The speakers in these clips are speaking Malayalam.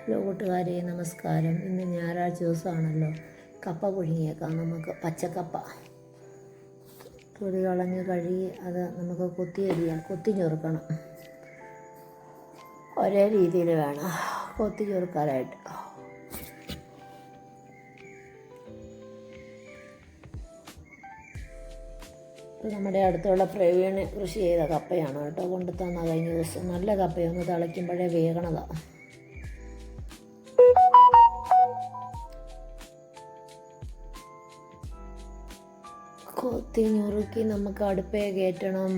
ഹലോ കൂട്ടുകാരെ, നമസ്കാരം. ഇന്ന് ഞായറാഴ്ച ദിവസമാണല്ലോ. കപ്പ പുഴുങ്ങിയേക്കാം. നമുക്ക് പച്ചക്കപ്പ തൊലി കളഞ്ഞ് കഴുകി അത് നമുക്ക് കൊത്തി ചേർക്കണം. ഒരേ രീതിയിൽ വേണം കൊത്തി ചേർക്കാനായിട്ട്. നമ്മുടെ അടുത്തുള്ള പ്രവീണ് കൃഷി ചെയ്ത കപ്പയാണ് കേട്ടോ, കൊണ്ടു തന്ന കഴിഞ്ഞ ദിവസം. നല്ല കപ്പയൊന്ന് തിളയ്ക്കുമ്പോഴേ വേകണതാണ്. കൊത്തി ഞുറുക്കി നമുക്ക് അടുപ്പേ കയറ്റണം.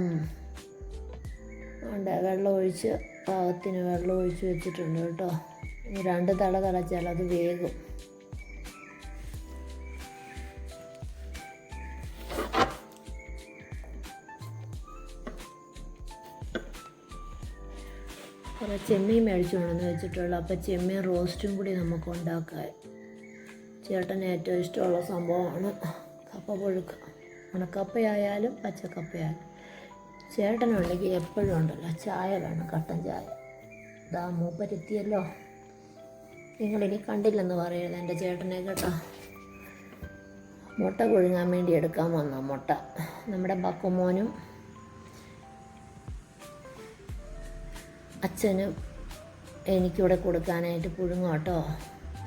വെള്ളം ഒഴിച്ച് പാകത്തിന് വെള്ളം ഒഴിച്ച് വെച്ചിട്ടുണ്ട് കേട്ടോ. 2 തള തിളച്ചാൽ അത് വേകും. കുറേ ചെമ്മീൻ മേടിച്ചു കൊണ്ടെന്ന് വെച്ചിട്ടുള്ളൂ. അപ്പോൾ ചെമ്മീൻ റോസ്റ്റും കൂടി നമുക്ക് ഉണ്ടാക്കാൻ. ചേട്ടന് ഏറ്റവും ഇഷ്ടമുള്ള സംഭവമാണ് കപ്പ പുഴുക്ക്. ഉണക്കപ്പയായാലും പച്ചക്കപ്പയായാലും. ചേട്ടനുണ്ടെങ്കിൽ എപ്പോഴും ഉണ്ടല്ലോ ചായ വേണം, കട്ടൻ ചായ. ഇതാ മൂപ്പരെത്തിയല്ലോ. നിങ്ങളിനി കണ്ടില്ലെന്ന് പറയരുത് എൻ്റെ ചേട്ടനെ കേട്ടോ. മുട്ട പുഴുങ്ങാൻ വേണ്ടി എടുക്കാൻ വന്ന മുട്ട നമ്മുടെ ബക്കുമോനും അച്ഛനും എനിക്കിവിടെ കൊടുക്കാനായിട്ട് പുഴുങ്ങും കേട്ടോ.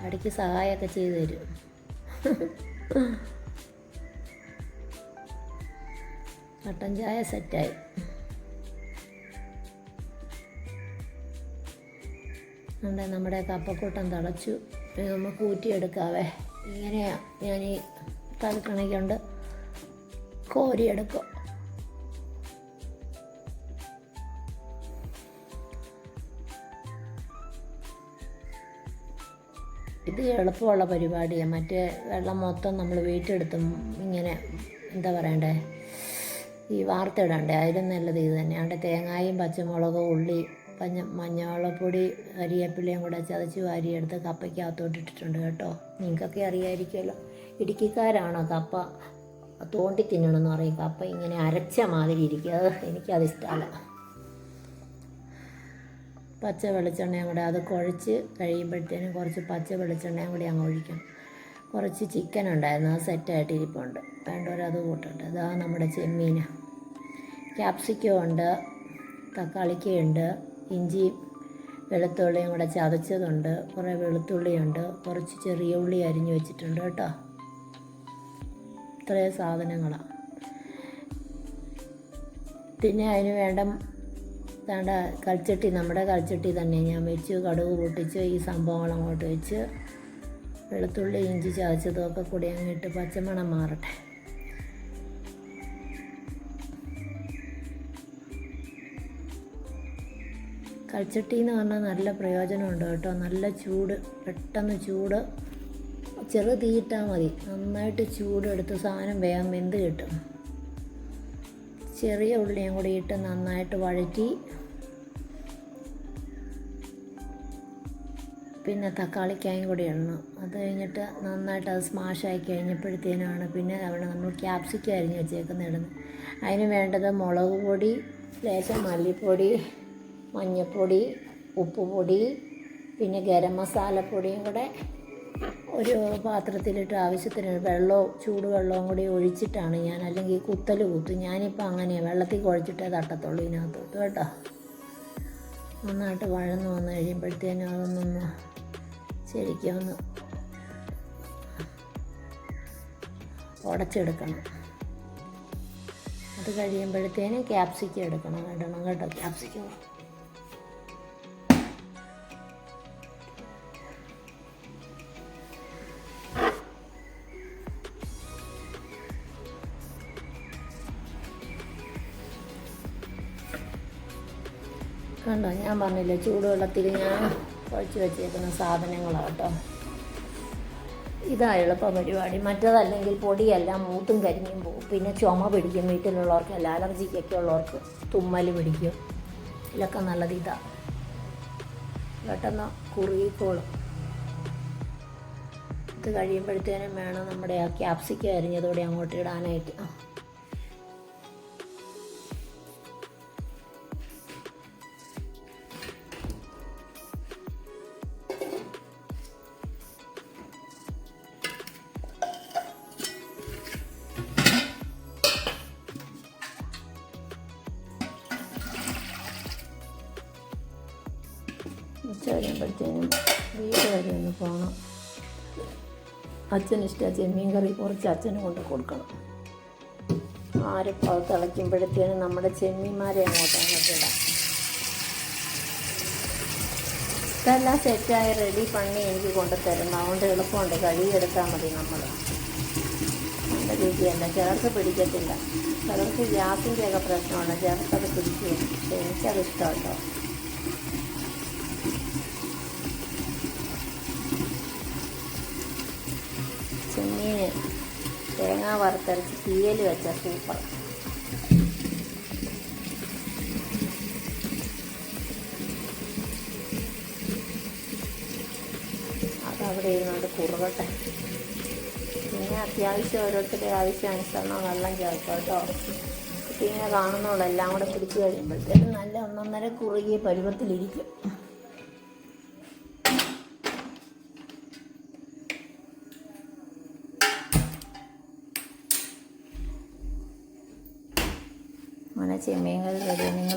ഇടയ്ക്ക് സഹായമൊക്കെ ചെയ്തു തരും. കട്ടൻ ചായ സെറ്റായി. നമ്മുടെ കപ്പക്കൂട്ടം തിളച്ചു. നമുക്ക് ഊറ്റിയെടുക്കാവേ. ഇങ്ങനെയാണ് ഞാൻ ഈ തലക്കണക്കൊണ്ട് കോരിയെടുക്കും. ഇത് എളുപ്പമുള്ള പരിപാടിയാണ്. മറ്റേ വെള്ളം മൊത്തം നമ്മൾ വീട്ടെടുത്തും ഇങ്ങനെ എന്താ പറയണ്ടേ, ഈ വാർത്തിടണ്ടേ. അതിലും നല്ലത് ഇത് തന്നെയാണ്. തേങ്ങായും പച്ചമുളകും ഉള്ളി മഞ്ഞളപ്പൊടി കരിയേപ്പിലയും കൂടെ ചതച്ച് വാരിയെടുത്ത് കപ്പയ്ക്കകത്തോട്ടിട്ടിട്ടുണ്ട് കേട്ടോ. നിങ്ങൾക്കൊക്കെ അറിയാമായിരിക്കുമല്ലോ. ഇടുക്കിക്കാരാണോ കപ്പ തോണ്ടി തിന്നണമെന്ന് പറയും. കപ്പ ഇങ്ങനെ അരച്ച മാതിരി ഇരിക്കും. എനിക്കത് ഇഷ്ടമല്ല. പച്ച വെളിച്ചെണ്ണയും കൂടെ അത് കുഴച്ച് കഴിയുമ്പോഴത്തേനും കുറച്ച് പച്ച വെളിച്ചെണ്ണയും കൂടി അങ്ങ് ഒഴിക്കണം. കുറച്ച് ചിക്കൻ ഉണ്ടായിരുന്നു, അത് സെറ്റായിട്ട് ഇരിപ്പുണ്ട്. വേണ്ടവരത് കൂട്ടുണ്ട്. ഇതാ നമ്മുടെ ചെമ്മീൻ. ക്യാപ്സിക്കം ഉണ്ട്, തക്കാളിക്കയുണ്ട്, ഇഞ്ചിയും വെളുത്തുള്ളിയും കൂടെ ചതച്ചതുണ്ട്, കുറേ വെളുത്തുള്ളിയുണ്ട്, കുറച്ച് ചെറിയ ഉള്ളി അരിഞ്ഞു വെച്ചിട്ടുണ്ട് കേട്ടോ. ഇത്രയും സാധനങ്ങളാണ്. പിന്നെ അതിന് വേണ്ട കൽച്ചട്ടി, നമ്മുടെ കൽച്ചട്ടി തന്നെ ഞാൻ വെച്ച് കടുക് പൊട്ടിച്ച് ഈ സംഭവങ്ങൾ അങ്ങോട്ട് വെച്ച് വെളുത്തുള്ളി ഇഞ്ചി ചതച്ചതൊക്കെ കൂടി അങ്ങിട്ട് പച്ചമണം മാറട്ടെ. കൽച്ചട്ടി എന്ന് പറഞ്ഞാൽ നല്ല പ്രയോജനമുണ്ട് കേട്ടോ. നല്ല ചൂട്, പെട്ടെന്ന് ചൂട്, ചെറു തീയിട്ടാൽ മതി. നന്നായിട്ട് ചൂടെടുത്ത് സാധനം വേഗം വെന്ത് കിട്ടും. ചെറിയ ഉള്ളിയും കൂടി ഇട്ട് നന്നായിട്ട് വഴറ്റി, പിന്നെ തക്കാളിക്കായും കൂടി ഇടണം. അത് കഴിഞ്ഞിട്ട് നന്നായിട്ട് അത് സ്മാഷായി കഴിഞ്ഞപ്പോഴത്തേനാണ് പിന്നെ അവിടെ നമ്മൾ ക്യാപ്സിക്കം അരിഞ്ഞ് വെച്ചേക്കുന്ന ഇടുന്നത്. അതിന് വേണ്ടത് മുളക് പൊടി, ലേശം മല്ലിപ്പൊടി, മഞ്ഞൾപ്പൊടി, ഉപ്പുപൊടി, പിന്നെ ഗരം മസാലപ്പൊടിയും കൂടെ ഒരു പാത്രത്തിലിട്ട് ആവശ്യത്തിന് ചൂടുവെള്ളവും കൂടി ഒഴിച്ചിട്ടാണ് ഞാൻ, അല്ലെങ്കിൽ കുത്തൽ കുത്തും. ഞാനിപ്പോൾ അങ്ങനെയാണ് വെള്ളത്തിൽ കുഴച്ചിട്ടേ തട്ടത്തുള്ളൂ ഇതിനകത്തോട്ട് കേട്ടോ. നന്നായിട്ട് വഴന്ന് വന്ന് കഴിയുമ്പോഴത്തേനും അതൊന്നൊന്ന് ശരിക്കും ഒന്ന് ഉടച്ചെടുക്കണം. അത് കഴിയുമ്പോഴത്തേനും ക്യാപ്സിക്കം ഇടണം കേട്ടോ. ക്യാപ്സിക്കം കണ്ടോ, ഞാൻ പറഞ്ഞില്ലേ ചൂടുവെള്ളത്തിൽ ഞാൻ കുഴച്ച് വെച്ചേക്കുന്ന സാധനങ്ങളാണ് കേട്ടോ. ഇതാ എളുപ്പ പരിപാടി. മറ്റതല്ലെങ്കിൽ പൊടിയെല്ലാം മൂത്തും കരിഞ്ഞും പോകും. പിന്നെ ചുമ പിടിക്കും. വീട്ടിലുള്ളവർക്കല്ല, അലർജിക്കൊക്കെ ഉള്ളവർക്ക് തുമ്മൽ പിടിക്കും. ഇതിലൊക്കെ നല്ലത് ഇതാ. പെട്ടെന്ന് കുറുകിക്കോളും. ഇത് കഴിയുമ്പോഴത്തേനും വേണം നമ്മുടെ ആ ക്യാപ്സിക്കം അരിഞ്ഞതോടെ അങ്ങോട്ട് ഇടാനായിട്ട്. കഴിയുമ്പോഴത്തേനും വീട് വരെ ഒന്ന് പോകണം. അച്ഛനിഷ്ടമാണ് ചെമ്മീൻ കറി, കുറച്ച് അച്ഛന് കൊണ്ട് കൊടുക്കണം. അത് തിളയ്ക്കുമ്പോഴത്തേനും നമ്മുടെ ചെമ്മീന്മാരെ അങ്ങോട്ട് ഇടാം. ഇതെല്ലാം സെറ്റായി റെഡി പണി എനിക്ക് കൊണ്ടുതരുന്നു. അതുകൊണ്ട് എളുപ്പമുണ്ട്, കഴുകിയെടുത്താൽ മതി. നമ്മൾ നല്ല രുചിയല്ല, ചിലർക്ക് പിടിക്കത്തില്ല. ചിലർക്ക് ഗ്യാസിൻ്റെയൊക്കെ പ്രശ്നമാണ്, ചിലർക്കത് പിടിക്കുകയും. പക്ഷെ എനിക്കത് ഇഷ്ടം കേട്ടോ. ചെമ്മീൻ തേങ്ങ വറുത്തരച്ച് തീയൽ വെച്ച സൂപ്പർ. അതവിടെ ഇരുന്നുകൊണ്ട് കുറുകട്ടെ. പിന്നെ അത്യാവശ്യം ഓരോരുത്തരുടെ ആവശ്യാനുസരണം വെള്ളം ചേർക്കാം കേട്ടോ. ഇങ്ങനെ കാണുന്നുള്ളൂ. എല്ലാം കൂടെ പിടിച്ച് കഴിയുമ്പോഴത്തേക്കും നല്ല ഒന്നൊന്നര കുറുകിയ പരുവത്തിലിരിക്കും. അങ്ങനെ ചെമ്മീൻ കറി റെഡി. നിങ്ങൾ